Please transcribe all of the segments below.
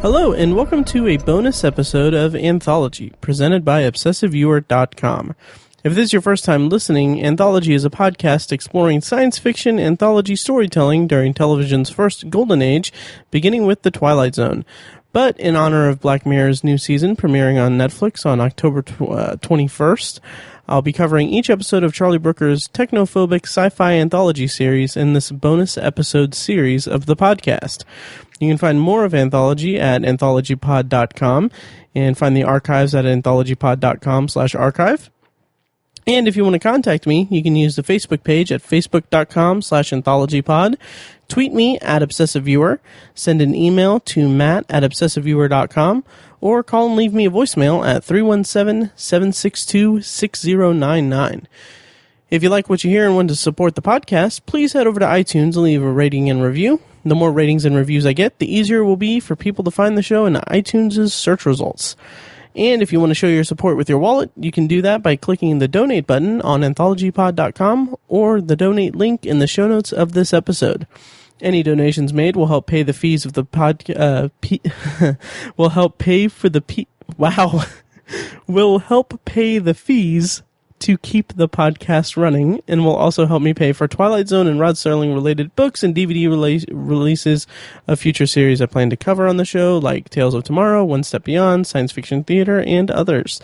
Hello, and welcome to a bonus episode of Anthology, presented by ObsessiveViewer.com. If this is your first time listening, Anthology is a podcast exploring science fiction anthology storytelling during television's first golden age, beginning with The Twilight Zone. But in honor of Black Mirror's new season premiering on Netflix on October 21st, I'll be covering each episode of Charlie Brooker's technophobic sci-fi anthology series in this bonus episode series of the podcast. You can find more of Anthology at anthologypod.com and find the archives at anthologypod.com/archive. And if you want to contact me, you can use the Facebook page at facebook.com/anthologypod, tweet me at obsessiveviewer, send an email to matt@obsessiveviewer.com, or call and leave me a voicemail at 317-762-6099. If you like what you hear and want to support the podcast, please head over to iTunes and leave a rating and review. The more ratings and reviews I get, the easier it will be for people to find the show in iTunes' search results. And if you want to show your support with your wallet, you can do that by clicking the donate button on anthologypod.com or the donate link in the show notes of this episode. Any donations made will help pay the fees of the will help pay the fees to keep the podcast running, and will also help me pay for Twilight Zone and Rod Serling related books and DVD releases of future series I plan to cover on the show, like Tales of Tomorrow, One Step Beyond, Science Fiction Theater, and others.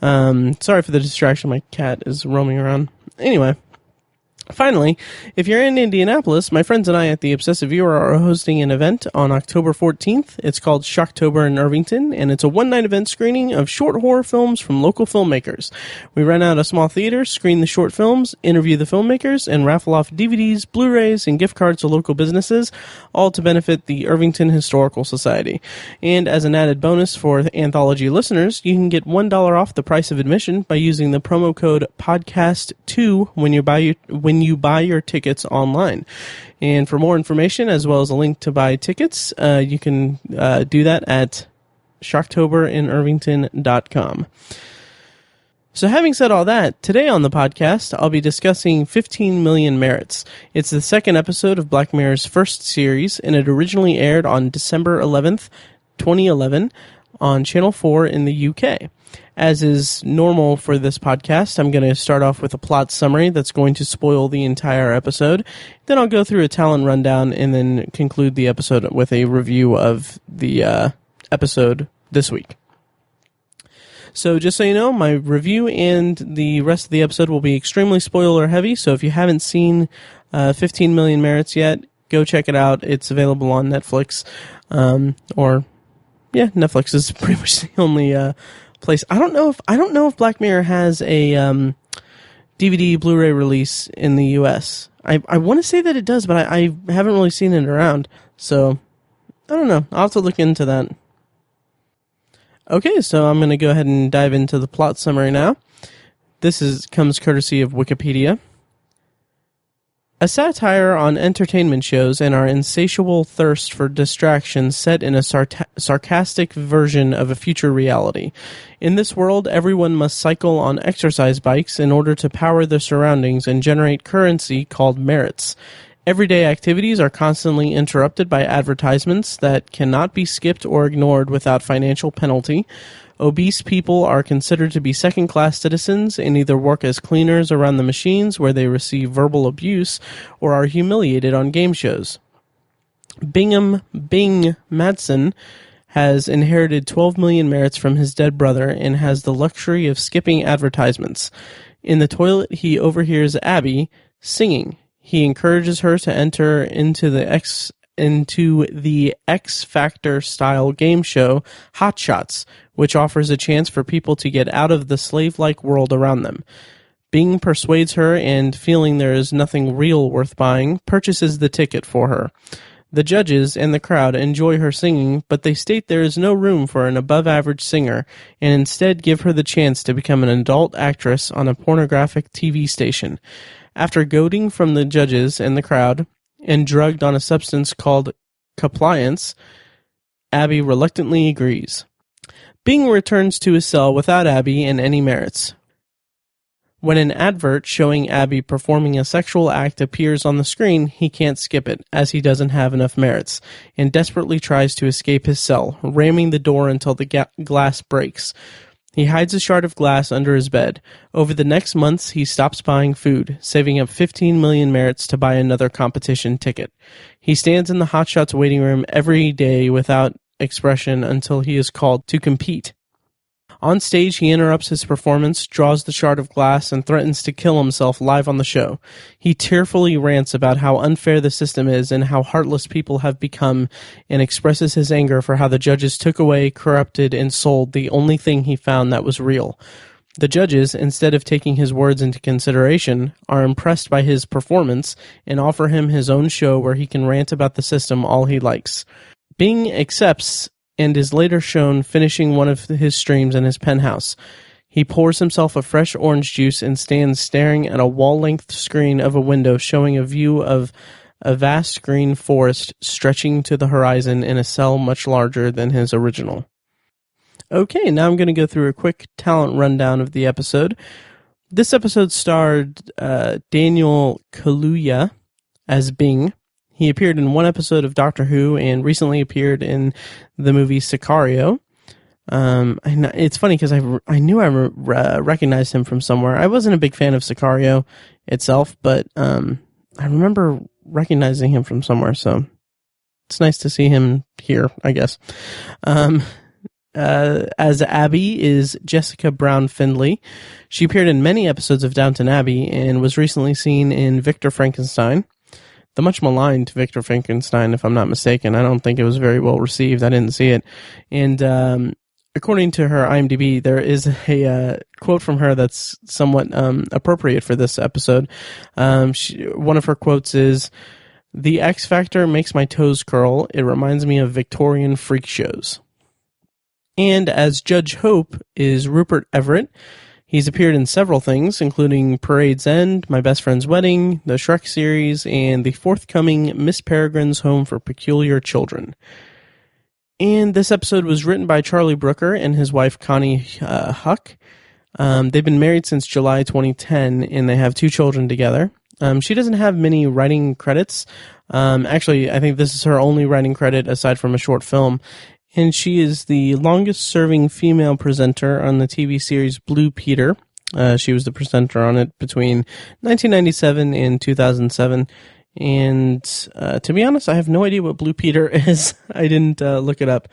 Sorry for the distraction, my cat is roaming around. Anyway. Finally, if you're in Indianapolis, my friends and I at the Obsessive Viewer are hosting an event on October 14th. It's called Shocktober in Irvington, and it's a one-night event screening of short horror films from local filmmakers. We rent out a small theater, screen the short films, interview the filmmakers, and raffle off DVDs, Blu-rays, and gift cards to local businesses, all to benefit the Irvington Historical Society. And as an added bonus for Anthology listeners, you can get $1 off the price of admission by using the promo code PODCAST2 when you buy your tickets online. And for more information, as well as a link to buy tickets, you can do that at shocktoberinirvington.com. So having said all that, today on the podcast, I'll be discussing 15 Million Merits. It's the second episode of Black Mirror's first series, and it originally aired on December 11th, 2011 on Channel 4 in the UK. As is normal for this podcast, I'm going to start off with a plot summary that's going to spoil the entire episode. Then I'll go through a talent rundown and then conclude the episode with a review of the episode this week. So just so you know, my review and the rest of the episode will be extremely spoiler heavy, so if you haven't seen 15 Million Merits yet, go check it out. It's available on Netflix, Netflix is pretty much the only place. I don't know if Black Mirror has a DVD Blu-ray release in the US. I want to say that it does, but I haven't really seen it around, so I don't know. I'll have to look into that. Okay, so I'm going to go ahead and dive into the plot summary now. This comes courtesy of Wikipedia. A satire on entertainment shows and our insatiable thirst for distraction set in a sarcastic version of a future reality. In this world, everyone must cycle on exercise bikes in order to power their surroundings and generate currency called merits. Everyday activities are constantly interrupted by advertisements that cannot be skipped or ignored without financial penalty. Obese people are considered to be second-class citizens and either work as cleaners around the machines where they receive verbal abuse or are humiliated on game shows. Bing Madsen has inherited 12 million merits from his dead brother and has the luxury of skipping advertisements. In the toilet, he overhears Abby singing. He encourages her to enter into the X Factor style game show Hot Shots, which offers a chance for people to get out of the slave-like world around them. Bing persuades her and, feeling there is nothing real worth buying, purchases the ticket for her. The judges and the crowd enjoy her singing, but they state there is no room for an above-average singer, and instead give her the chance to become an adult actress on a pornographic TV station. After goading from the judges and the crowd, and drugged on a substance called compliance, Abby reluctantly agrees. Bing returns to his cell without Abby and any merits. When an advert showing Abby performing a sexual act appears on the screen, he can't skip it, as he doesn't have enough merits, and desperately tries to escape his cell, ramming the door until the glass breaks. He hides a shard of glass under his bed. Over the next months, he stops buying food, saving up 15 million merits to buy another competition ticket. He stands in the Hotshots waiting room every day without expression until he is called to compete. On stage, he interrupts his performance, draws the shard of glass, and threatens to kill himself live on the show. He tearfully rants about how unfair the system is and how heartless people have become, and expresses his anger for how the judges took away, corrupted, and sold the only thing he found that was real. The judges, instead of taking his words into consideration, are impressed by his performance and offer him his own show where he can rant about the system all he likes. Bing accepts and is later shown finishing one of his streams in his penthouse. He pours himself a fresh orange juice and stands staring at a wall-length screen of a window showing a view of a vast green forest stretching to the horizon in a cell much larger than his original. Okay, now I'm going to go through a quick talent rundown of the episode. This episode starred Daniel Kaluuya as Bing. He appeared in one episode of Doctor Who and recently appeared in the movie Sicario. It's funny because I knew I recognized him from somewhere. I wasn't a big fan of Sicario itself, but I remember recognizing him from somewhere, so it's nice to see him here, I guess. As Abby is Jessica Brown Findlay. She appeared in many episodes of Downton Abbey and was recently seen in Victor Frankenstein. The much maligned Victor Frankenstein, if I'm not mistaken. I don't think it was very well received. I didn't see it. And according to her IMDb, there is a quote from her that's somewhat appropriate for this episode. One of her quotes is, "The X Factor makes my toes curl. It reminds me of Victorian freak shows." And as Judge Hope is Rupert Everett. He's appeared in several things, including Parade's End, My Best Friend's Wedding, the Shrek series, and the forthcoming Miss Peregrine's Home for Peculiar Children. And this episode was written by Charlie Brooker and his wife Connie Huck. They've been married since July 2010, and they have 2 children together. She doesn't have many writing credits. Actually, I think this is her only writing credit aside from a short film. And she is the longest-serving female presenter on the TV series Blue Peter. She was the presenter on it between 1997 and 2007. And to be honest, I have no idea what Blue Peter is. I didn't look it up.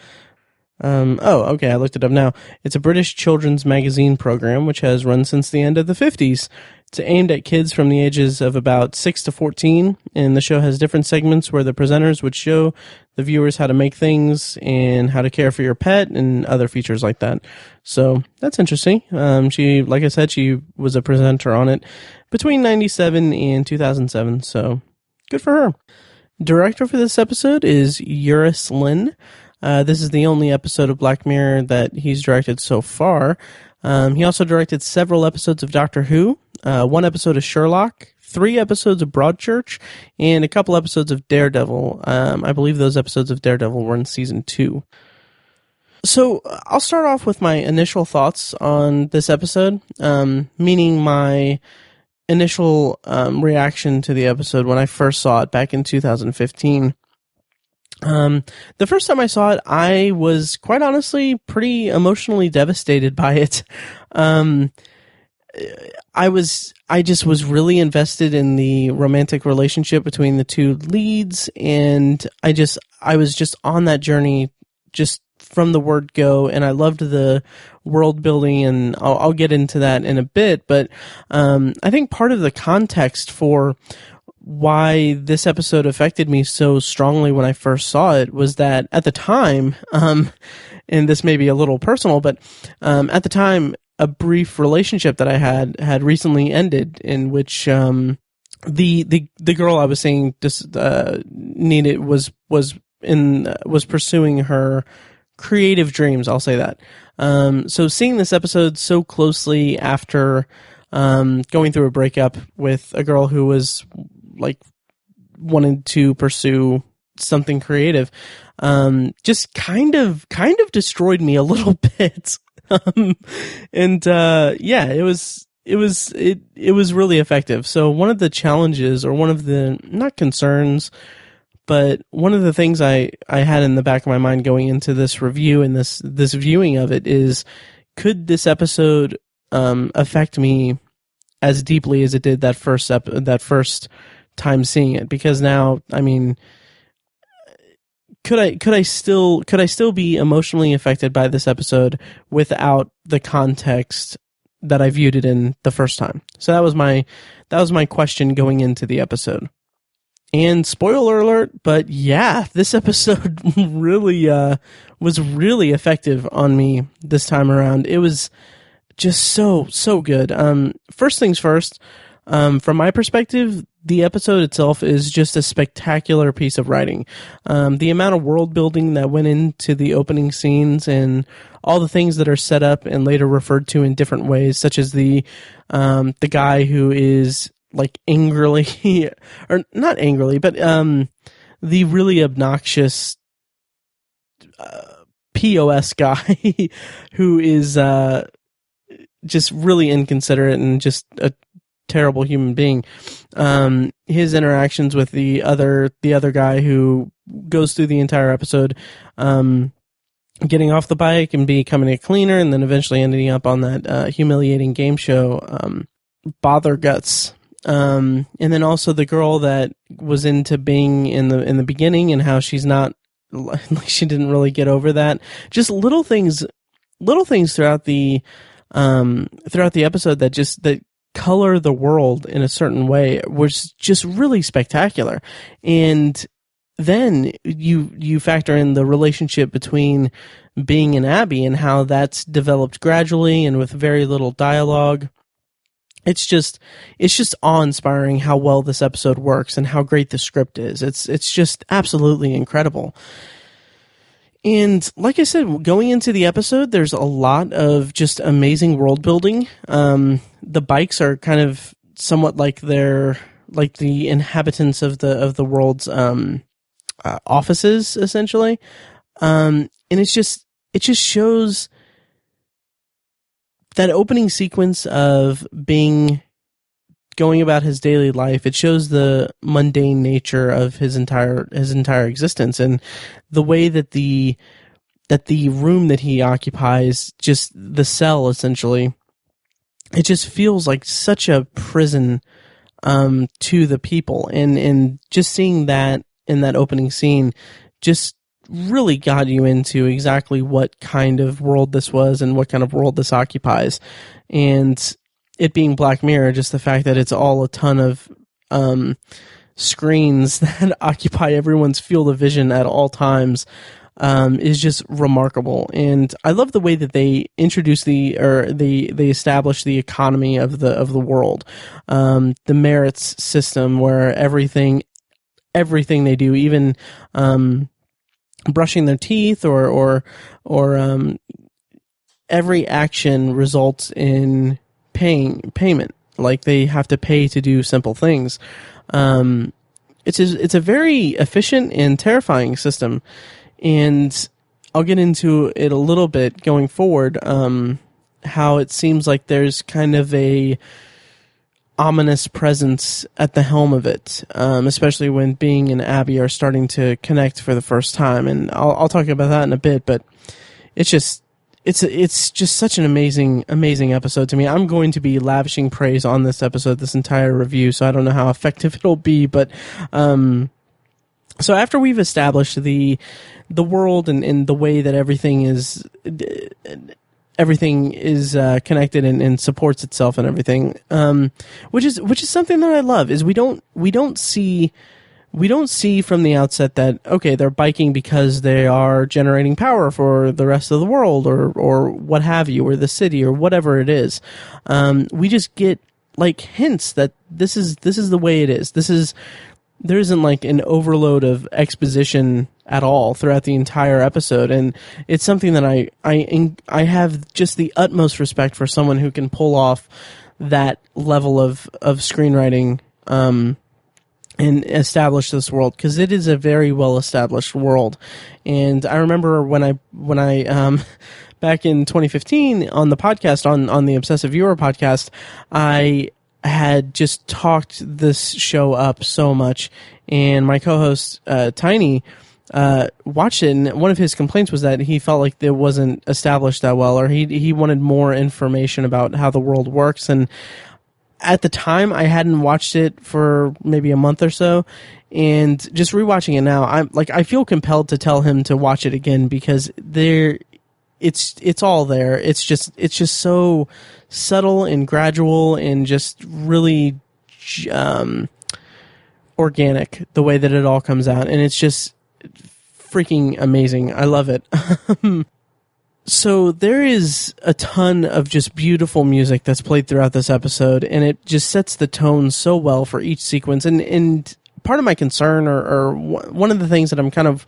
Okay, I looked it up now. It's a British children's magazine program which has run since the end of the 50s. It's aimed at kids from the ages of about 6 to 14, and the show has different segments where the presenters would show the viewers how to make things and how to care for your pet and other features like that. So that's interesting. She, like I said, she was a presenter on it between 97 and 2007, so good for her. Director for this episode is Eurus Lin. This is the only episode of Black Mirror that he's directed so far. He also directed several episodes of Doctor Who, 1 episode of Sherlock, 3 episodes of Broadchurch, and a couple episodes of Daredevil. I believe those episodes of Daredevil were in season 2. So I'll start off with my initial thoughts on this episode, meaning my initial reaction to the episode when I first saw it back in 2015. The first time I saw it, I was quite honestly pretty emotionally devastated by it. I just was really invested in the romantic relationship between the 2 leads, and I was just on that journey just from the word go, and I loved the world building, and I'll get into that in a bit, but I think part of the context for why this episode affected me so strongly when I first saw it was that at the time, and this may be a little personal, but at the time, a brief relationship that I had recently ended, in which the girl I was seeing was pursuing her creative dreams. I'll say that. So seeing this episode so closely after going through a breakup with a girl who was like wanted to pursue something creative. Just kind of destroyed me a little bit. Yeah, it was really effective. So one of the challenges, or one of the, not concerns, but one of the things I had in the back of my mind going into this review and this viewing of it is, could this episode affect me as deeply as it did that first time seeing it? Because now, I mean, could I still be emotionally affected by this episode without the context that I viewed it in the first time? So that was my question going into the episode. And spoiler alert, but yeah, this episode really was really effective on me this time around. It was just so good. First things first, from my perspective, the episode itself is just a spectacular piece of writing. The amount of world building that went into the opening scenes, and all the things that are set up and later referred to in different ways, such as the guy who is like angrily, or not angrily, but the really obnoxious POS guy who is just really inconsiderate and just a terrible human being. His interactions with the other guy who goes through the entire episode, getting off the bike and becoming a cleaner, and then eventually ending up on that humiliating game show, Bother Guts. And then also the girl that was into Bing in the beginning, and how she's not, like, she didn't really get over that. Just little things throughout the episode that color the world in a certain way was just really spectacular. And then you factor in the relationship between Bing and Abby, and how that's developed gradually and with very little dialogue. It's just awe-inspiring how well this episode works and how great the script is. It's just absolutely incredible. And like I said, going into the episode, there's a lot of just amazing world building. The bikes are kind of somewhat like the inhabitants of the world's offices, essentially. And it just shows that opening sequence of Bing going about his daily life. It shows the mundane nature of his entire existence, and the way that the room that he occupies, just the cell essentially, it just feels like such a prison to the people, and just seeing that in that opening scene just really got you into exactly what kind of world this was and what kind of world this occupies. And it being Black Mirror, just the fact that it's all a ton of screens that occupy everyone's field of vision at all times is just remarkable. And I love the way that they introduce they establish the economy of the world, the merits system, where everything they do, even brushing their teeth or every action results in payment. Like, they have to pay to do simple things. It's a very efficient and terrifying system, and I'll get into it a little bit going forward. How it seems like there's kind of a ominous presence at the helm of it, especially when Bing and Abby are starting to connect for the first time, and I'll talk about that in a bit. But it's just such an amazing episode to me. I'm going to be lavishing praise on this episode this entire review, so I don't know how effective it'll be, but so after we've established the world and the way that everything is connected and supports itself and everything, which is something that I love, is we don't see from the outset that, okay, they're biking because they are generating power for the rest of the world or what have you, or the city, or whatever it is. We just get like hints that this is the way it is. There isn't like an overload of exposition at all throughout the entire episode, and it's something that I have just the utmost respect for someone who can pull off that level of screenwriting and establish this world, because it is a very well established world. And I remember when I back in 2015 on the podcast, on the Obsessive Viewer podcast, I had just talked this show up so much, and my co-host Tiny watched it, and one of his complaints was that he felt like it wasn't established that well, or he wanted more information about how the world works. And at the time, I hadn't watched it for maybe a month or so, and just rewatching it now, I feel compelled to tell him to watch it again, because it's all there. It's just so subtle and gradual and just really organic, the way that it all comes out, and it's just freaking amazing. I love it. So there is a ton of just beautiful music that's played throughout this episode, and it just sets the tone so well for each sequence. And part of my concern, or one of the things that I'm kind of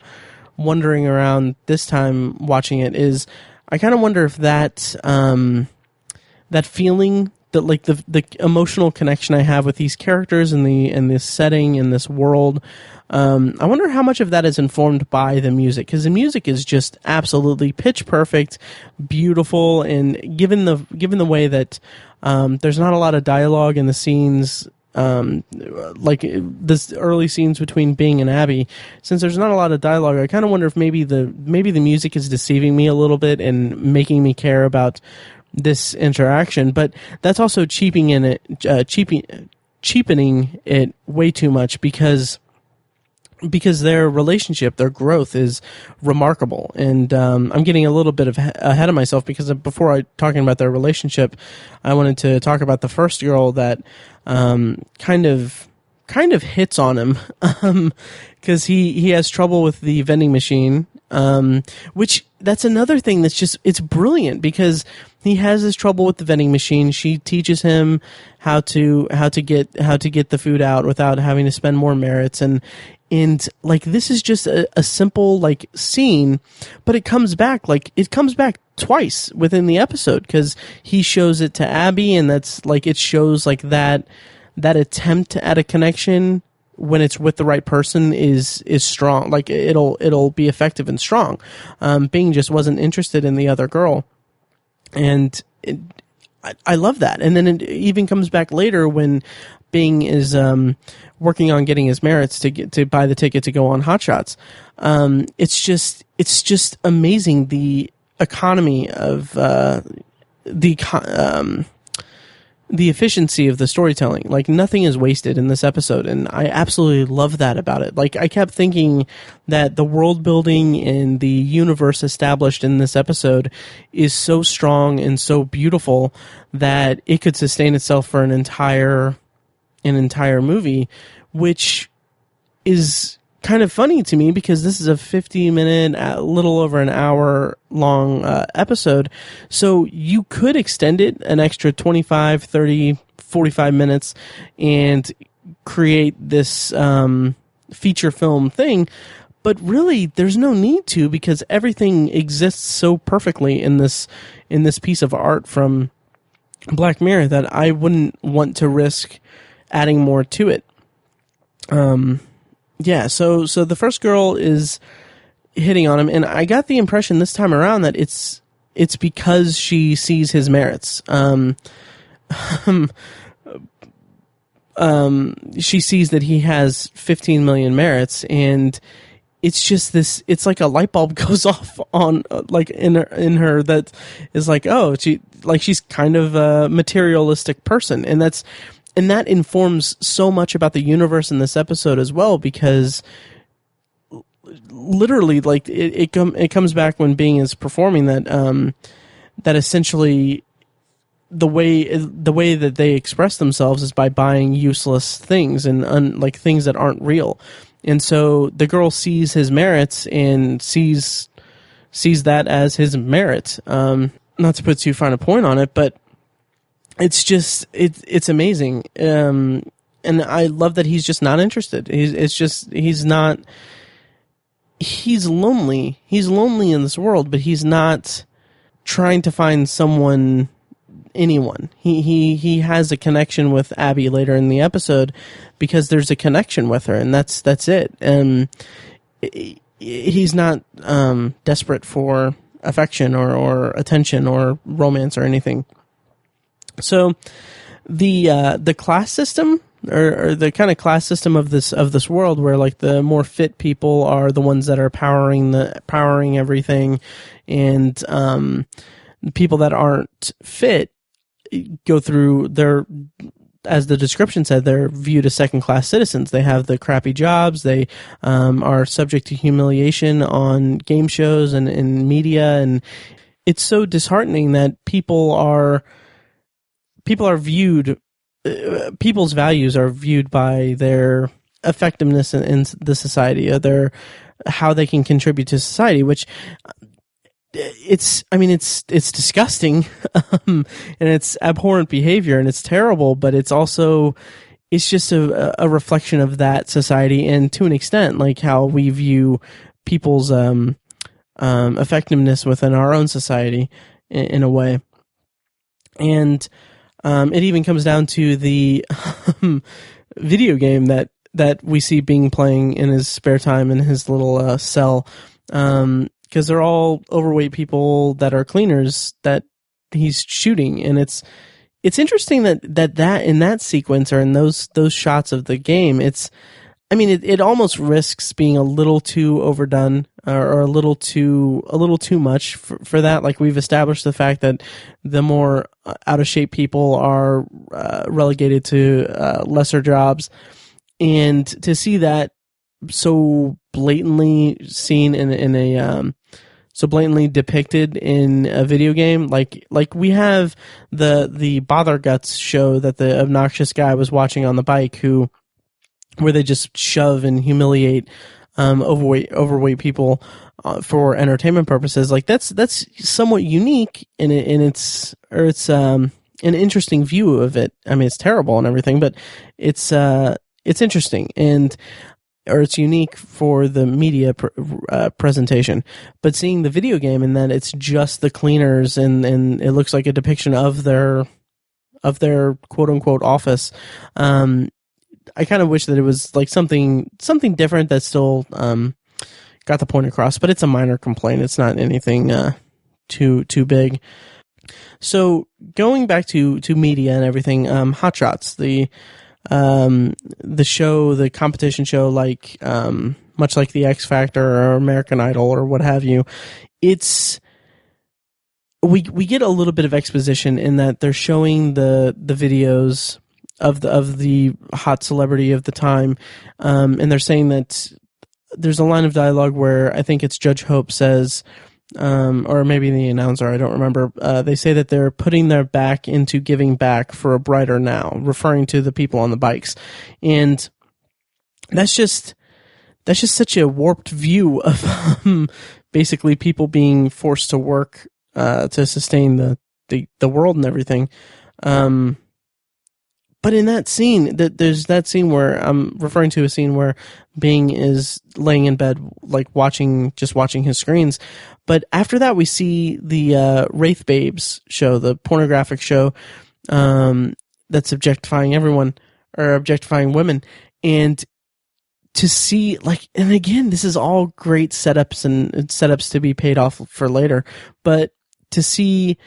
wondering around this time watching it, is I kind of wonder if that that feeling, that like the emotional connection I have with these characters and this setting and this world, I wonder how much of that is informed by the music, because the music is just absolutely pitch perfect, beautiful, and given the way that there's not a lot of dialogue in the scenes, like this early scenes between Bing and Abby, since there's not a lot of dialogue, I kind of wonder if maybe the music is deceiving me a little bit and making me care about this interaction, but that's also cheapening it way too much, because their relationship, their growth is remarkable. And I'm getting a little bit ahead of myself, because before talking about their relationship, I wanted to talk about the first girl that kind of hits on him, because he has trouble with the vending machine, which that's another thing that's just, it's brilliant, because he has this trouble with the vending machine. She teaches him how to get the food out without having to spend more merits, and like, this is just a simple like scene, but it comes back twice within the episode, because he shows it to Abby, and that's like, it shows like that attempt at a connection when it's with the right person is strong. Like, it'll be effective and strong. Bing just wasn't interested in the other girl, and I love that. And then it even comes back later when Bing is working on getting his merits to buy the ticket to go on Hot Shots. It's just amazing, the economy of the efficiency of the storytelling. Like, nothing is wasted in this episode, and I absolutely love that about it. Like, I kept thinking that the world building and the universe established in this episode is so strong and so beautiful that it could sustain itself for an entire movie, which is kind of funny to me, because this is a 50-minute, a little over an hour long episode. So you could extend it an extra 25, 30, 45 minutes and create this feature film thing. But really, there's no need to, because everything exists so perfectly in this piece of art from Black Mirror that I wouldn't want to risk adding more to it. Yeah, so the first girl is hitting on him, and I got the impression this time around that it's because she sees his merits. She sees that he has 15 million merits, and it's just this, it's like a light bulb goes off on, like, in her that is like, oh, she's kind of a materialistic person, and that informs so much about the universe in this episode as well, because literally, like, it comes back when Bing is performing that essentially the way that they express themselves is by buying useless things and like things that aren't real. And so the girl sees his merits and sees that as his merit. Not to put too fine a point on it, but it's just, it's amazing. And I love that he's just not interested. He's lonely. He's lonely in this world, but he's not trying to find someone anyone. He has a connection with Abby later in the episode because there's a connection with her, and that's it. And he's not desperate for affection or attention or romance or anything. So the class system or the kind of class system of this world, where like the more fit people are the ones that are powering everything, and people that aren't fit go through their, as the description said, they're viewed as second-class citizens. They have the crappy jobs. They are subject to humiliation on game shows and in media, and it's so disheartening that people are viewed. People's values are viewed by their effectiveness in the society, or their how they can contribute to society, which it's disgusting, and it's abhorrent behavior, and it's terrible, but it's just a reflection of that society, and to an extent, like how we view people's effectiveness within our own society in a way. And it even comes down to the video game that we see Bing playing in his spare time in his little cell, because they're all overweight people that are cleaners that he's shooting, and it's interesting that in that sequence, or in those shots of the game, it almost risks being a little too overdone, or a little too much for that. Like, we've established the fact that the more out of shape people are relegated to lesser jobs, and to see that so blatantly seen in a so blatantly depicted in a video game, like we have the Bother Guts show that the obnoxious guy was watching on the bike, where they just shove and humiliate overweight people for entertainment purposes. Like, that's somewhat unique it's an interesting view of it. I mean, it's terrible and everything, but it's interesting, or it's unique for the media presentation. But seeing the video game, and that it's just the cleaners, and it looks like a depiction of their quote unquote office. I kind of wish that it was like something different that still got the point across, but it's a minor complaint. It's not anything too big. So going back to media and everything, Hot Shots, the show, the competition show, like much like the X Factor or American Idol or what have you, we get a little bit of exposition in that they're showing the videos of the hot celebrity of the time, and they're saying that there's a line of dialogue where I think it's Judge Hope says, or maybe the announcer, I don't remember, they say that they're putting their back into giving back for a brighter now, referring to the people on the bikes. And that's just such a warped view of basically people being forced to work to sustain the world and everything. But in that scene, there's that scene where I'm referring to, a scene where Bing is laying in bed, like watching his screens. But after that, we see the Wraith Babes show, the pornographic show that's objectifying everyone, or objectifying women. And to see, like, and again, this is all great setups and setups to be paid off for later. But to see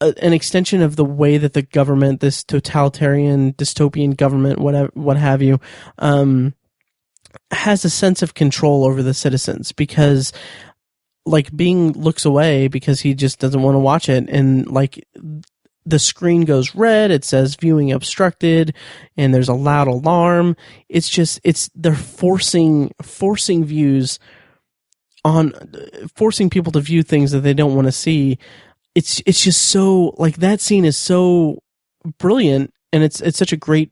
an extension of the way that the government, this totalitarian, dystopian government, what have you, has a sense of control over the citizens, because like Bing looks away because he just doesn't want to watch it, and like the screen goes red, it says viewing obstructed, and there's a loud alarm. They're forcing views on, forcing people to view things that they don't want to see. It's just so, like, that scene is so brilliant, and it's such a great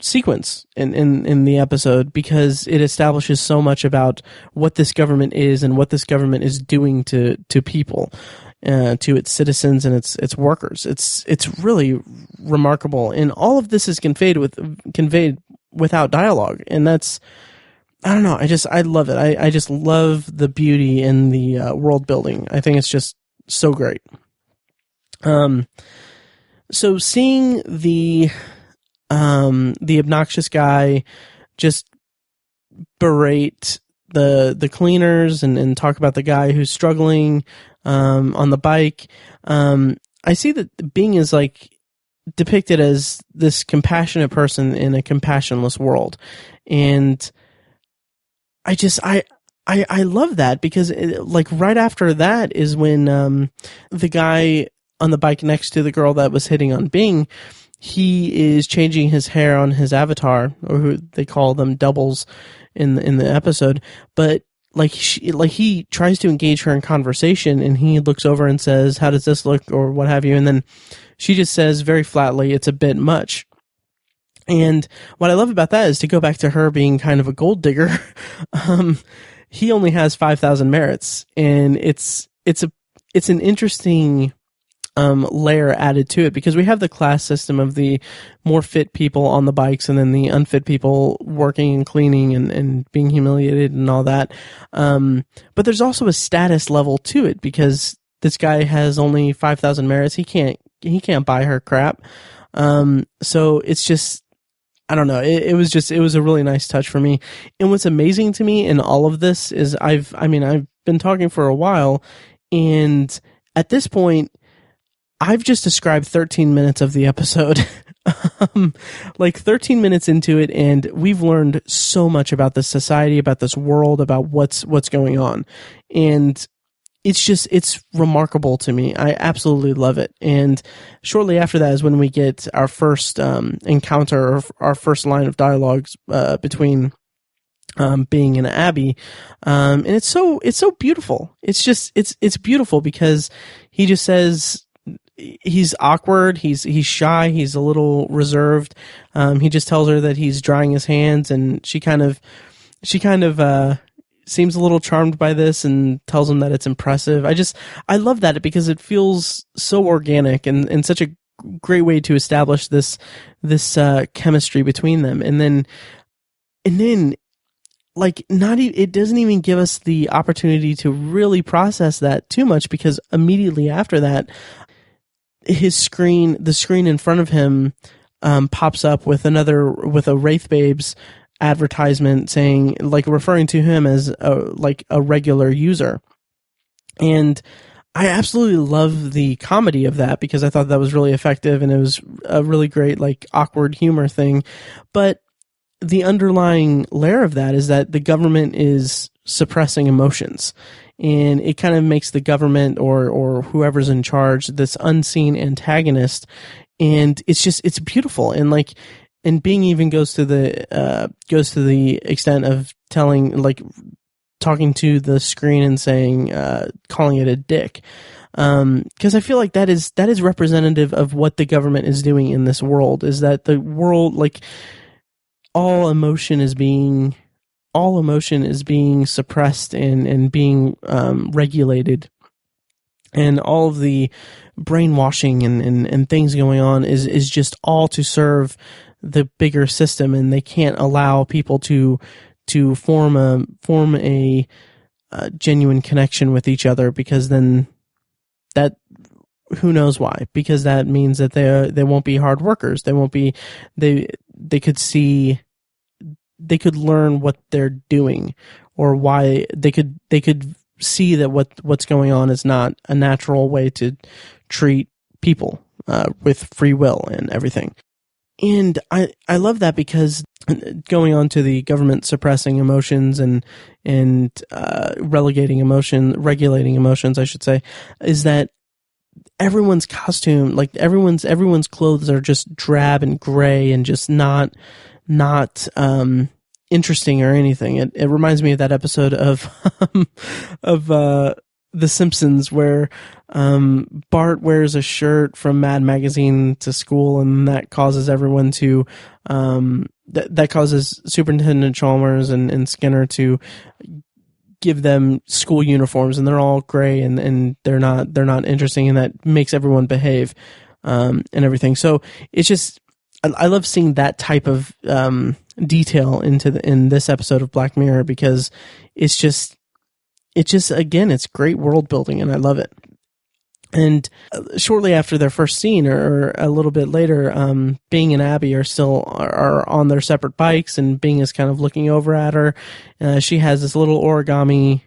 sequence in the episode, because it establishes so much about what this government is and what this government is doing to people, to its citizens and its workers. It's really remarkable, and all of this is conveyed without dialogue, and that's, I don't know, I love it. I just love the beauty in the world building. I think it's just so great. So seeing the obnoxious guy just berate the cleaners and talk about the guy who's struggling on the bike, I see that Bing is like depicted as this compassionate person in a compassionless world, and I love that because like right after that is when the guy on the bike next to the girl that was hitting on Bing, he is changing his hair on his avatar, or who they call them doubles in the episode. But like he tries to engage her in conversation, and he looks over and says, "How does this look?" or what have you, and then she just says very flatly, "It's a bit much." And what I love about that is to go back to her being kind of a gold digger. He only has 5,000 merits, and it's an interesting layer added to it, because we have the class system of the more fit people on the bikes and then the unfit people working and cleaning and being humiliated and all that. But there's also a status level to it, because this guy has only 5,000 merits. He can't buy her crap. So it's just, I don't know. It was a really nice touch for me. And what's amazing to me in all of this is I've been talking for a while, and at this point, I've just described 13 minutes of the episode, like 13 minutes into it, and we've learned so much about this society, about this world, about what's going on. And it's remarkable to me. I absolutely love it. And shortly after that is when we get our first encounter, our first line of dialogues between Bing and Abby, and it's so beautiful. It's beautiful because he just says he's awkward, he's shy, he's a little reserved. He just tells her that he's drying his hands, and she kind of seems a little charmed by this and tells him that it's impressive. I love that because it feels so organic and such a great way to establish this chemistry between them. And then like it doesn't even give us the opportunity to really process that too much, because immediately after that, the screen in front of him pops up with a Wraith Babes advertisement saying, like, referring to him as a regular user. And I absolutely love the comedy of that, because I thought that was really effective, and it was a really great, like, awkward humor thing. But the underlying layer of that is that the government is suppressing emotions, and it kind of makes the government or whoever's in charge this unseen antagonist, and it's beautiful. And Bing even goes to the extent of talking to the screen and saying, calling it a dick, because I feel like that is representative of what the government is doing in this world. Is that the world, like, all emotion is being suppressed and being regulated, and all of the brainwashing and things going on is just all to serve the bigger system, and they can't allow people to form a genuine connection with each other, because then that, who knows why, because that means that they won't be hard workers. They could learn what they're doing, or why they could see that what's going on is not a natural way to treat people with free will and everything. And I love that, because going on to the government suppressing emotions and regulating emotions, I should say, is that everyone's costume, like everyone's clothes are just drab and gray and just not interesting or anything. It reminds me of that episode of The Simpsons where Bart wears a shirt from Mad Magazine to school, and that causes everyone to that causes Superintendent Chalmers and Skinner to give them school uniforms, and they're all gray and they're not interesting, and that makes everyone behave and everything. So it's just, I love seeing that type of detail in this episode of Black Mirror, because it's just again, it's great world building, and I love it. And shortly after their first scene, or a little bit later, Bing and Abby are on their separate bikes, and Bing is kind of looking over at her. She has this little origami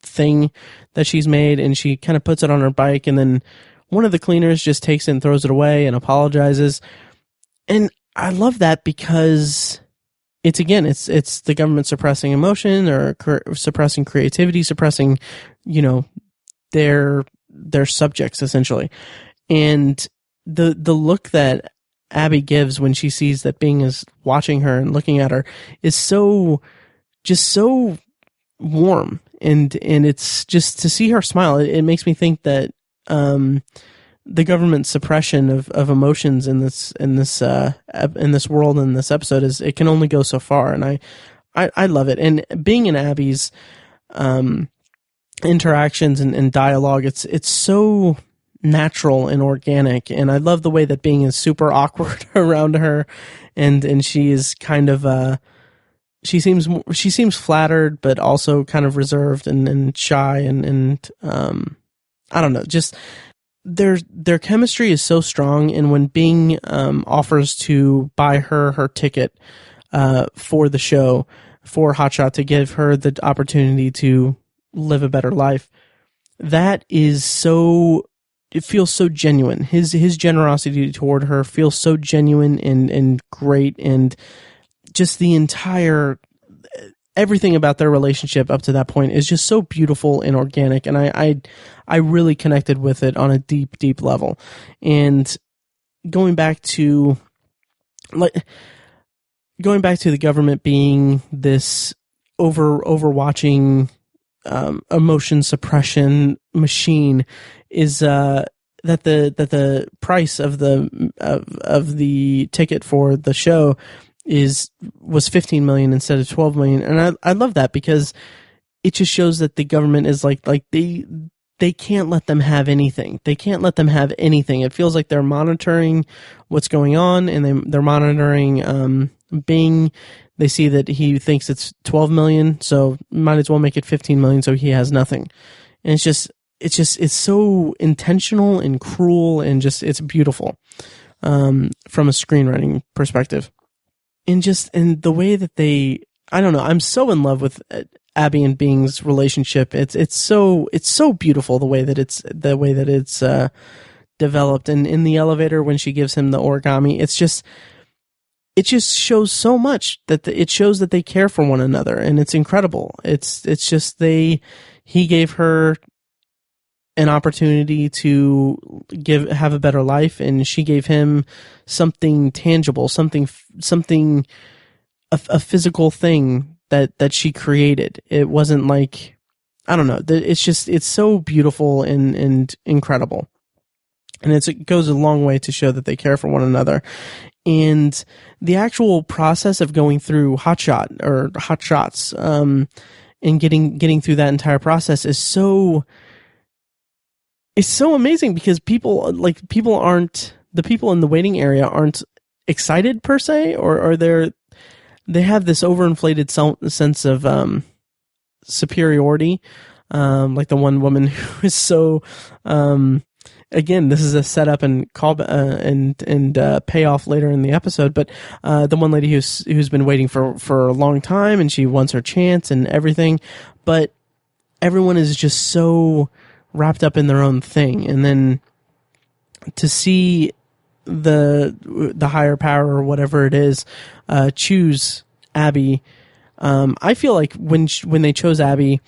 thing that she's made, and she kind of puts it on her bike, and then one of the cleaners just takes it and throws it away and apologizes. And I love that because it's the government suppressing emotion, or suppressing creativity, suppressing, their subjects, essentially. And the look that Abby gives when she sees that Bing is watching her and looking at her is so warm, and it's just to see her smile. It makes me think that the government suppression of emotions in this world, in this episode, it can only go so far, and I love it. And Bing and Abby's interactions and dialogue, it's so natural and organic, and I love the way that Bing is super awkward around her, and she is kind of she seems flattered, but also kind of reserved and shy, and I don't know, just their chemistry is so strong. And when Bing offers to buy her ticket for the show, for Hotshot, to give her the opportunity to live a better life, it feels so genuine. His generosity toward her feels so genuine and great, and just the entire everything about their relationship up to that point is just so beautiful and organic, and I really connected with it on a deep level. And going back to the government being this overwatching emotion suppression machine, is that the price of the ticket for the show was $15 million instead of $12 million, and I love that, because it just shows that the government is like they can't let them have anything. They can't let them have anything. It feels like they're monitoring what's going on, and they're monitoring Bing. They see that he thinks it's $12 million, so might as well make it $15 million, so he has nothing. And it's so intentional and cruel, and it's beautiful from a screenwriting perspective. And the way that I don't know, I'm so in love with Abby and Bing's relationship. It's so beautiful the way that it's developed. And in the elevator, when she gives him the origami, it just shows so much that it shows that they care for one another, and it's incredible. It's just he gave her an opportunity to have a better life, and she gave him something tangible, something a physical thing that she created. It wasn't like, I don't know, it's so beautiful and incredible. And it goes a long way to show that they care for one another. And the actual process of going through Hotshot or Hot Shots, and getting through that entire process is so amazing, because the people in the waiting area aren't excited per se, or they have this overinflated sense of superiority, like the one woman who is so again, this is a setup and call and payoff later in the episode, but the one lady who's been waiting for a long time, and she wants her chance and everything, but everyone is just so wrapped up in their own thing. And then to see the higher power, or whatever it is, choose Abby, I feel like when they chose Abby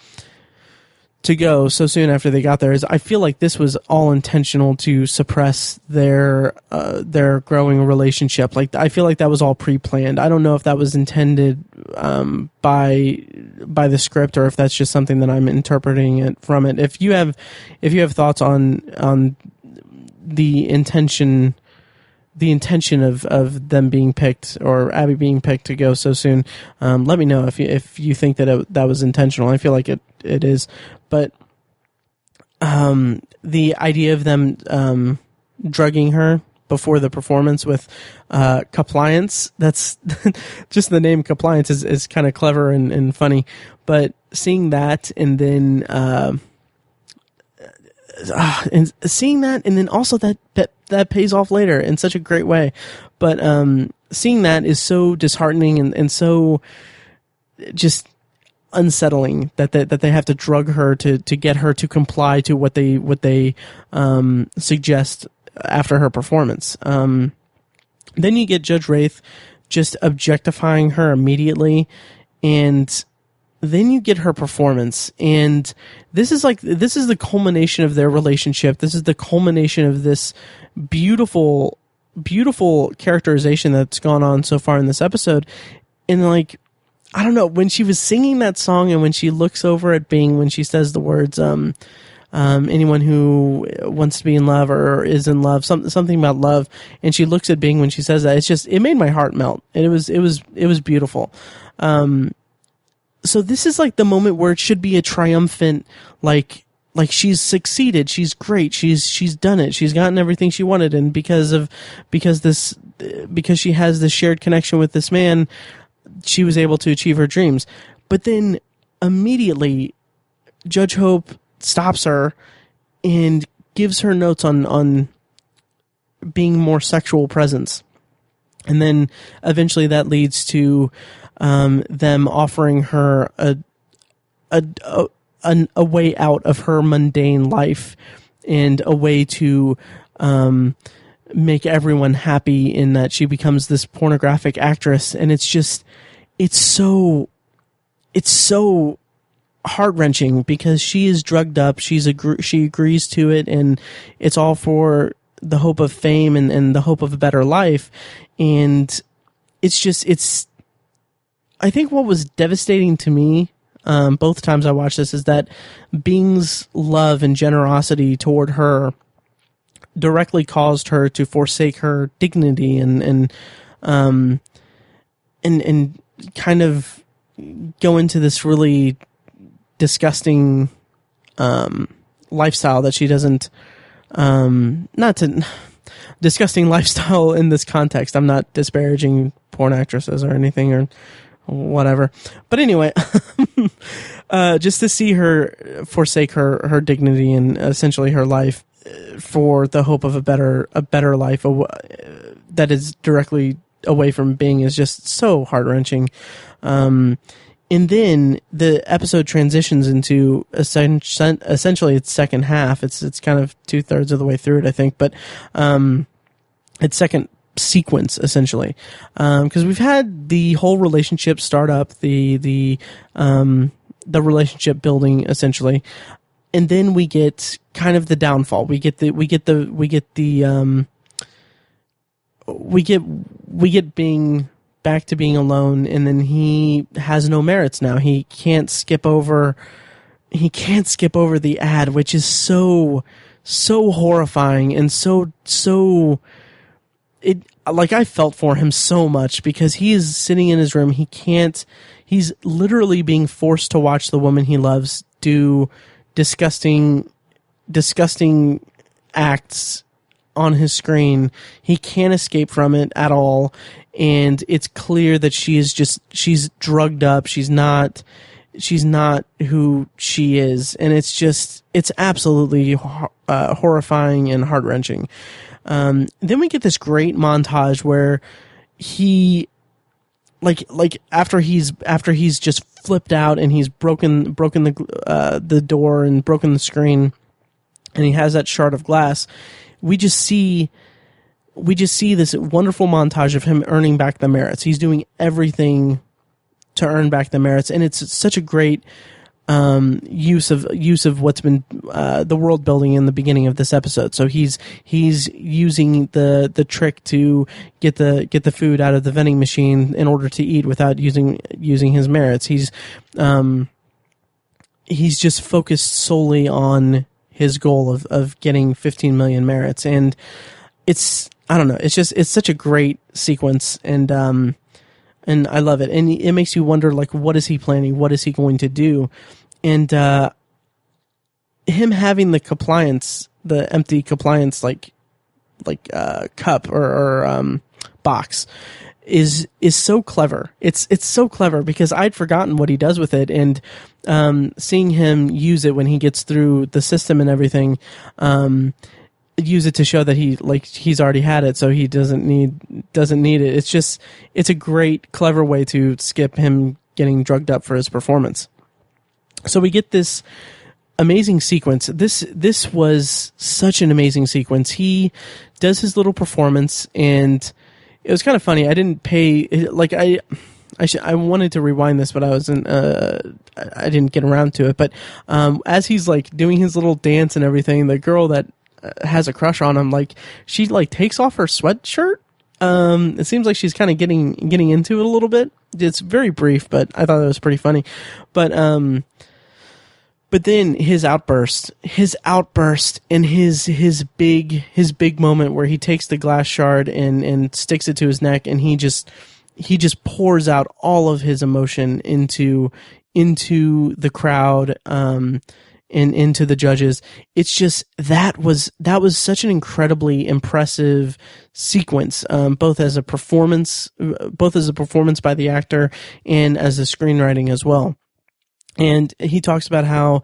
to go so soon after they got there, I feel like this was all intentional to suppress their growing relationship. Like, I feel like that was all pre-planned. I don't know if that was intended by the script, or if that's just something that I'm interpreting it from it. If you have thoughts on the intention of them being picked, or Abby being picked to go so soon, let me know if you think that was intentional. I feel like it is, but the idea of them drugging her before the performance with compliance, that's just the name compliance is kind of clever and funny. But seeing that, and then and seeing that, and then also that pays off later in such a great way. But seeing that is so disheartening and so just unsettling that they have to drug her to get her to comply to what they suggest after her performance. Then you get Judge Wraith just objectifying her immediately, and then you get her performance, and this is the culmination of their relationship. This is the culmination of this beautiful characterization that's gone on so far in this episode. And like, I don't know, when she was singing that song and when she looks over at Bing, when she says the words, anyone who wants to be in love or is in love, something about love, and she looks at Bing when she says that, it made my heart melt. And it was beautiful. So this is like the moment where it should be a triumphant, like she's succeeded, she's great, she's done it, she's gotten everything she wanted, and because she has this shared connection with this man, she was able to achieve her dreams. But then immediately Judge Hope stops her and gives her notes on being more sexual presence. And then eventually that leads to them offering her a way out of her mundane life and a way to make everyone happy, in that she becomes this pornographic actress. And it's so heart-wrenching because she is drugged up. She agrees to it, and it's all for the hope of fame and the hope of a better life. And I think what was devastating to me both times I watched this is that Bing's love and generosity toward her directly caused her to forsake her dignity and kind of go into this really disgusting lifestyle that she doesn't disgusting lifestyle in this context. I'm not disparaging porn actresses or anything or whatever, but anyway, just to see her forsake her dignity and essentially her life for the hope of a better life that is directly away from Bing is just so heart-wrenching. And then the episode transitions into essentially its second half. It's kind of 2/3 of the way through it, I think, but its second sequence essentially, because we've had the whole relationship start up, the relationship building essentially, and then we get kind of the downfall. We get Bing back to being alone, and then he has no merits now. He can't skip over the ad, which is so horrifying and so like I felt for him so much because he is sitting in his room. He's literally being forced to watch the woman he loves do disgusting acts on his screen. He can't escape from it at all. And it's clear that she's drugged up. She's not who she is. And it's absolutely horrifying and heart-wrenching. Then we get this great montage where he, like after he's just flipped out and he's broken the door and broken the screen, and he has that shard of glass. We just see this wonderful montage of him earning back the merits. He's doing everything to earn back the merits, and it's such a great use of what's been the world building in the beginning of this episode. So he's using the trick to get the food out of the vending machine in order to eat without using his merits. He's just focused solely on his goal of getting 15 million merits, and I don't know, it's such a great sequence, and I love it, and it makes you wonder, like, what is he planning? What is he going to do? And him having the empty compliance like cup or box is so clever. It's so clever because I'd forgotten what he does with it, and seeing him use it when he gets through the system and everything, use it to show that he's already had it, so he doesn't need it. It's a great, clever way to skip him getting drugged up for his performance. So we get this amazing sequence. This was such an amazing sequence. He does his little performance, and it was kind of funny. I didn't pay I wanted to rewind this, but I didn't get around to it. But as he's like doing his little dance and everything, the girl that has a crush on him, she takes off her sweatshirt. It seems like she's kind of getting into it a little bit. It's very brief, but I thought it was pretty funny. But then his outburst and his big moment where he takes the glass shard and sticks it to his neck, and he just pours out all of his emotion into the crowd, and into the judges. It's just, that was such an incredibly impressive sequence, both as a performance by the actor and as the screenwriting as well. And he talks about how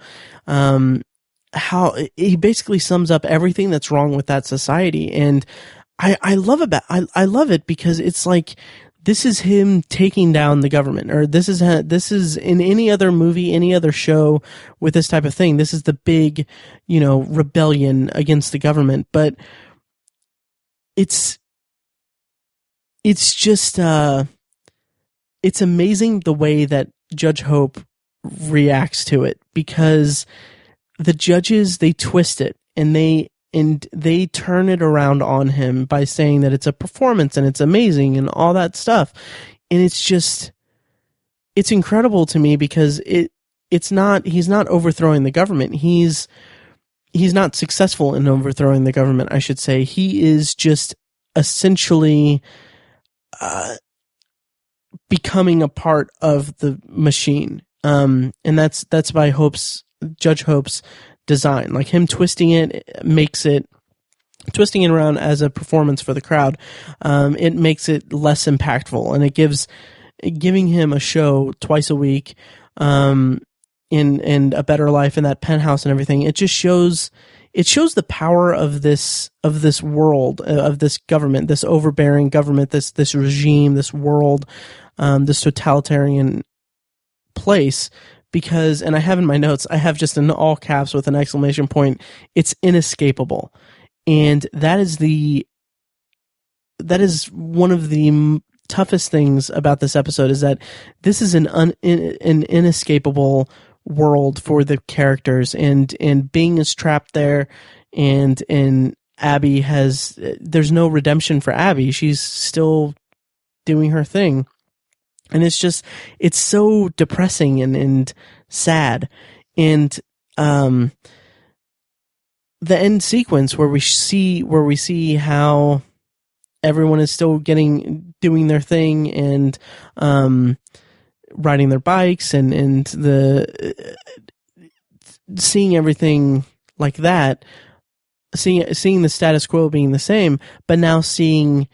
he basically sums up everything that's wrong with that society. And I love it because it's like, this is him taking down the government, or this is in any other movie, any other show with this type of thing. This is the big, rebellion against the government. But it's just, it's amazing the way that Judge Hope reacts to it, because the judges, they twist it and they turn it around on him by saying that it's a performance and it's amazing and all that stuff. And it's incredible to me, because he's not overthrowing the government. He's not successful in overthrowing the government, I should say. He is just essentially becoming a part of the machine. And that's by Judge Hope's design. Like, him twisting it around as a performance for the crowd. It makes it less impactful, and giving him a show twice a week, in A Better Life, in that penthouse and everything. It just shows the power of this world, of this government, this overbearing government, this regime, this world, this totalitarian place. Because, and I have in my notes, I have just in all caps with an exclamation point, it's inescapable. And that is one of the toughest things about this episode, is that this is an inescapable world for the characters, and Bing is trapped there, and Abby there's no redemption for Abby. She's still doing her thing. And it's so depressing and sad. And the end sequence where we see how everyone is still doing their thing, and riding their bikes, and seeing everything like that, seeing the status quo being the same, but now seeing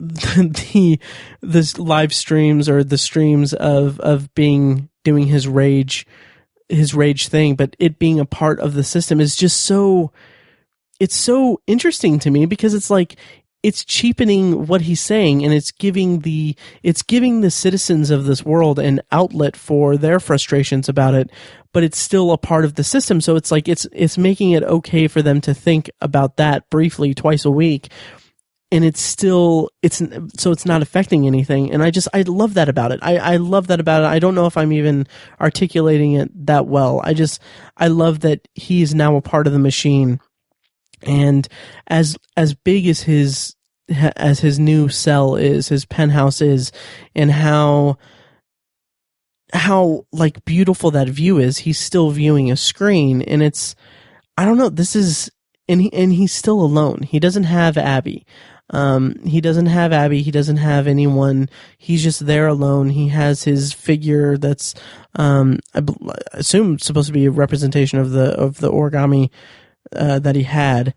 the live streams, or the streams of Bing doing his rage thing, but it being a part of the system is just it's so interesting to me, because it's like, it's cheapening what he's saying, and it's giving the citizens of this world an outlet for their frustrations about it, but it's still a part of the system. So it's like, it's making it okay for them to think about that briefly twice a week. And it's not affecting anything. And I love that about it. I love that about it. I don't know if I'm even articulating it that well. I love that he is now a part of the machine. And as big as his new cell is, his penthouse is, and how like beautiful that view is, he's still viewing a screen, and I don't know, and he's still alone. He doesn't have Abby. He doesn't have anyone. He's just there alone. He has his figure that's, I assume supposed to be a representation of the origami, that he had.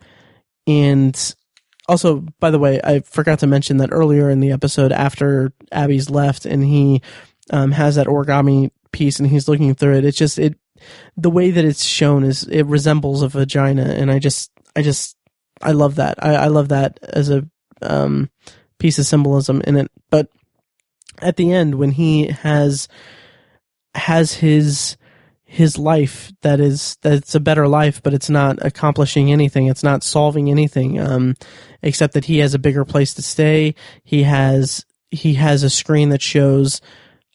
And also, by the way, I forgot to mention that earlier in the episode after Abby's left and he has that origami piece and he's looking through it. It's just the way that it's shown is it resembles a vagina, and I love that. I love that as a piece of symbolism in it. But at the end, when he has his life that's a better life, but it's not accomplishing anything, it's not solving anything, except that he has a bigger place to stay. He has a screen that shows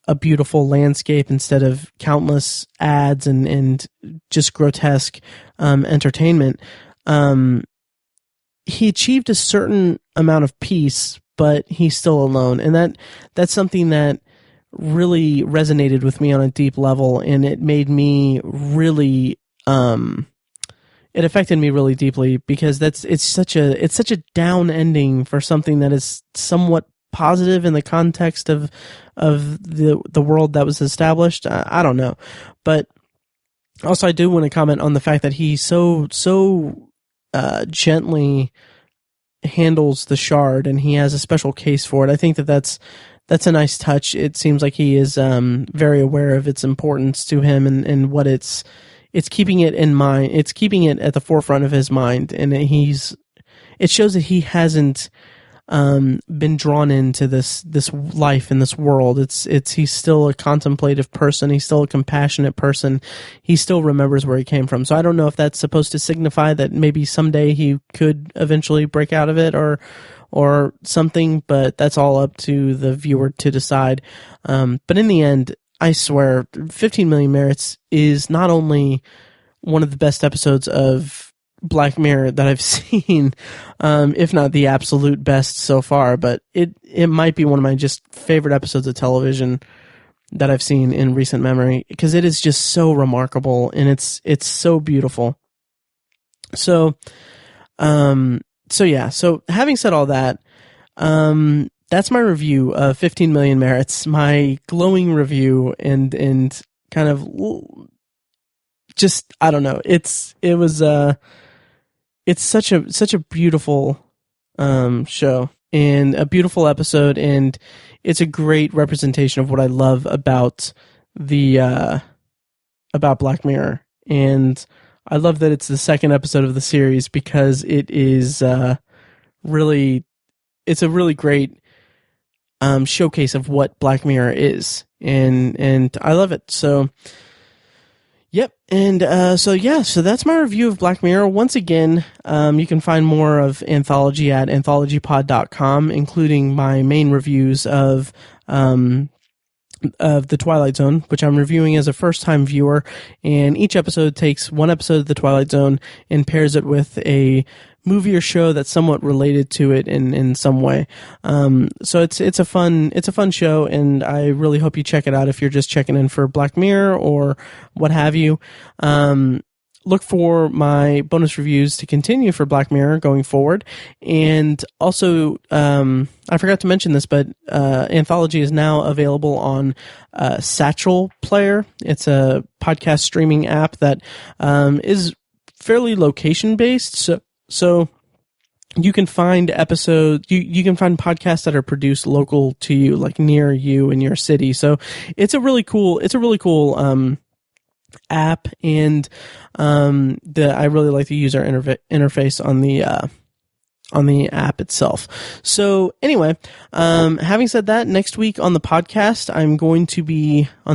a beautiful landscape instead of countless ads and just grotesque entertainment. He achieved a certain amount of peace, but he's still alone, and that's something that really resonated with me on a deep level, and it made me really it affected me really deeply, because it's such a down ending for something that is somewhat positive in the context of the world that was established. I don't know, but also I do want to comment on the fact that he so gently handles the shard, and he has a special case for it. I think that's a nice touch. It seems like he is very aware of its importance to him, and what it's keeping it in mind. It's keeping it at the forefront of his mind, and it shows that he hasn't been drawn into this life in this world. He's still a contemplative person. He's still a compassionate person. He still remembers where he came from. So I don't know if that's supposed to signify that maybe someday he could eventually break out of it or something, but that's all up to the viewer to decide. But in the end, I swear, 15 Million Merits is not only one of the best episodes of Black Mirror that I've seen, if not the absolute best so far, but it might be one of my just favorite episodes of television that I've seen in recent memory, because it is just so remarkable and it's so beautiful. So yeah. So having said all that, that's my review of 15 Million Merits, my glowing review, and kind of just, I don't know. It's such a beautiful show and a beautiful episode, and it's a great representation of what I love about about Black Mirror. And I love that it's the second episode of the series, because it is really, it's a really great showcase of what Black Mirror is, and I love it. So yep, and so that's my review of Black Mirror. Once again, you can find more of Anthology at anthologypod.com, including my main reviews of The Twilight Zone, which I'm reviewing as a first-time viewer, and each episode takes one episode of The Twilight Zone and pairs it with a movie or show that's somewhat related to it in some way. So it's a fun show, and I really hope you check it out if you're just checking in for Black Mirror or what have you. Look for my bonus reviews to continue for Black Mirror going forward. And also, I forgot to mention this, but Anthology is now available on Satchel Player. It's a podcast streaming app that is fairly location-based. So you can find episodes, you can find podcasts that are produced local to you, like near you in your city. So it's a really cool app, and I really like the user interface on the app itself. So anyway, having said that, next week on the podcast, on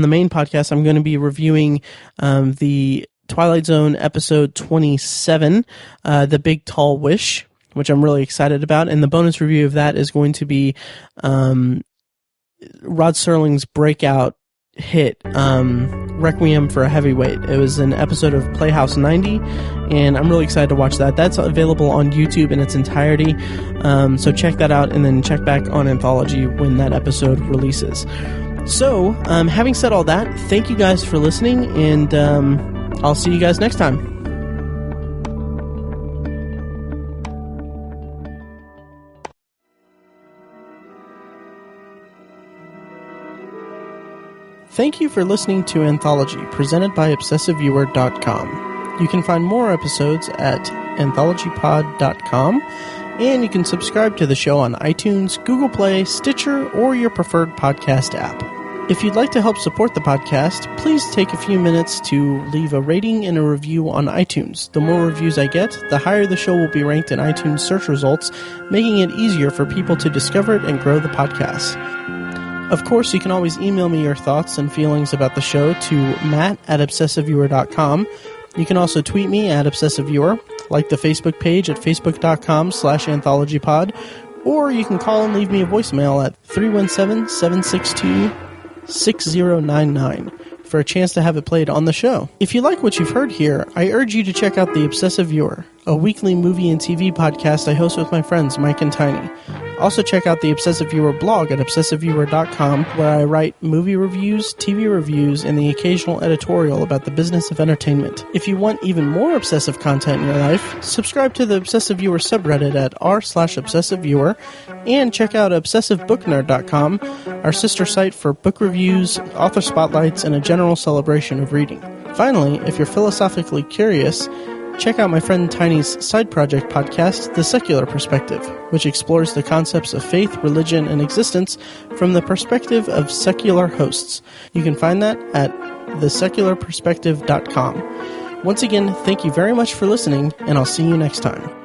the main podcast, I'm going to be reviewing the Twilight Zone episode 27, The Big Tall Wish, which I'm really excited about. And the bonus review of that is going to be Rod Serling's breakout hit, Requiem for a Heavyweight. It was an episode of Playhouse 90, and I'm really excited to watch that. That's available on YouTube in its entirety. So check that out, and then check back on Anthology when that episode releases. So, having said all that, thank you guys for listening, and I'll see you guys next time. Thank you for listening to Anthology, presented by ObsessiveViewer.com. You can find more episodes at anthologypod.com. And you can subscribe to the show on iTunes, Google Play, Stitcher, or your preferred podcast app. If you'd like to help support the podcast, please take a few minutes to leave a rating and a review on iTunes. The more reviews I get, the higher the show will be ranked in iTunes search results, making it easier for people to discover it and grow the podcast. Of course, you can always email me your thoughts and feelings about the show to matt@obsessiveviewer.com. You can also tweet me at obsessiveviewer, like the Facebook page at facebook.com/anthologypod, or you can call and leave me a voicemail at 317-762-6099 for a chance to have it played on the show. If you like what you've heard here, I urge you to check out The Obsessive Viewer, a weekly movie and TV podcast I host with my friends Mike and Tiny. Also check out the Obsessive Viewer blog at obsessiveviewer.com, where I write movie reviews, TV reviews, and the occasional editorial about the business of entertainment. If you want even more obsessive content in your life, subscribe to the Obsessive Viewer subreddit at r/obsessiveviewer, and check out obsessivebooknerd.com, our sister site for book reviews, author spotlights, and a general celebration of reading. Finally, if you're philosophically curious, check out my friend Tiny's side project podcast, The Secular Perspective, which explores the concepts of faith, religion, and existence from the perspective of secular hosts. You can find that at thesecularperspective.com. Once again, thank you very much for listening, and I'll see you next time.